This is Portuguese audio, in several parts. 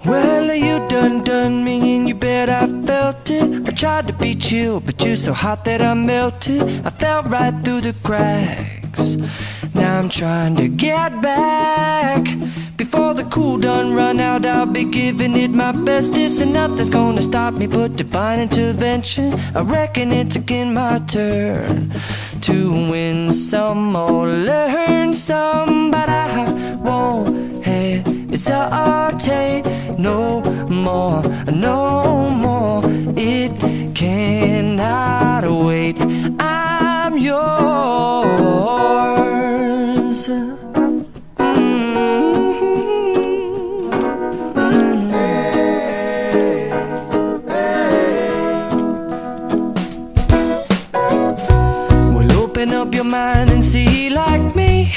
Well, you done me and you bet I felt it. I tried to be chill, but you're so hot that I melted. I fell right through the cracks. Now I'm trying to get back. Before the cool done run out, I'll be giving it my bestest, and nothing's gonna stop me but divine intervention. I reckon it's again my turn to win some or learn some, but I won't hesitate no more, no more. It cannot wait. I'm yours. Open up your mind and see like me.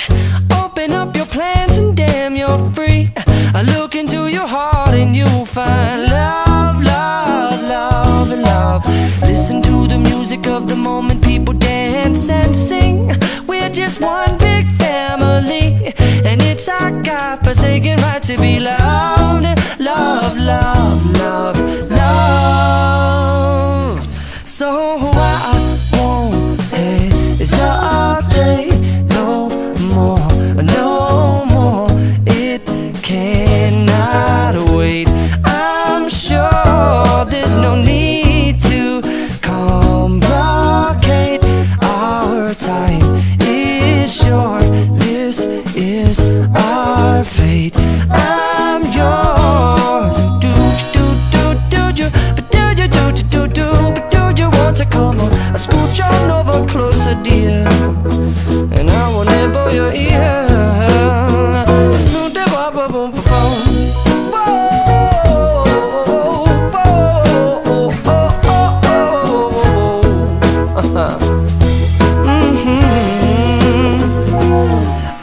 Open up your plans and damn, you're free. I look into your heart and you'll find love, love, love, and love. Listen to the music of the moment, people dance and sing. We're just one big family, and it's our God-forsaken right to be loved. Love, love, love, love. So I won't hesitate no more, no more. It cannot wait. I'm sure there's no need to complicate. Our time is short. This is our fate. I'm yours. Do you? But do you want to come on? I scooch on over closer, dear, and I will nibble your ear. Soon the boom boom boom.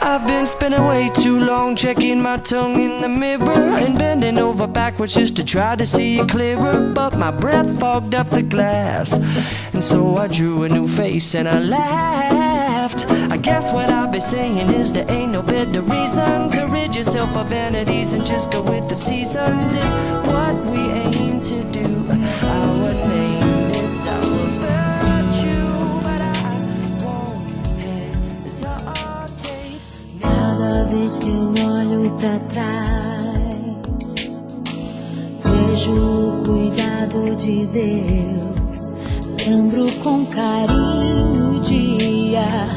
I've been spending way too long checking my tongue in the mirror and bending over backwards just to try to see it clearer, but my breath fogged up the glass, and so I drew a new face and I laughed. I guess what I'll be saying is there ain't no better reason to rid yourself of vanities and just go with the seasons. It's what we aim to do. Our name is our virtue, but I won't hesitate. Cada vez que eu olho pra trás, vejo o cuidado de Deus. Lembro com carinho o dia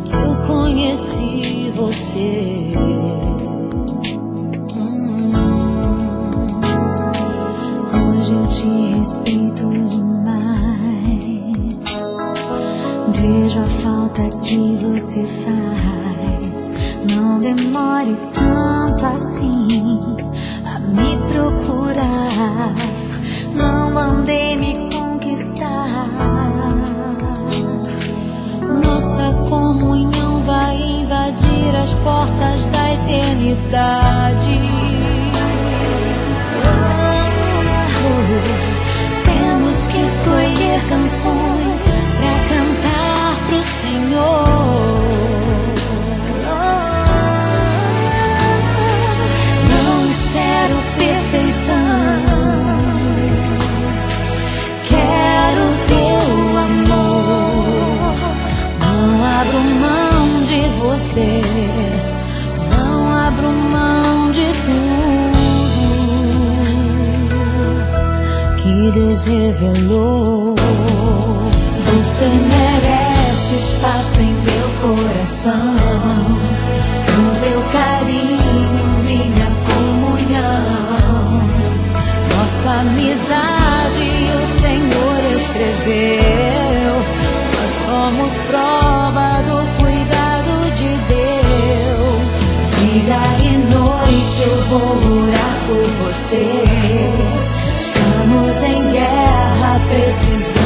que eu conheci você. Hoje eu te respeito demais. Vejo a falta que você faz. Não demore tanto assim a me procurar. Não mandei me conquistar. Nossa comunhão vai invadir as portas da eternidade. Temos que escolher canções pra cantar pro Senhor. Não espero perfeição, quero teu amor. Não abro mão de você, não abro mão de tudo que Deus revelou. Você merece espaço em meu coração, o meu carinho, minha comunhão. Nossa amizade o Senhor escreveu. Nós somos prova do cuidado de Deus. Dia e noite eu vou orar por você. Estamos em guerra, precisamos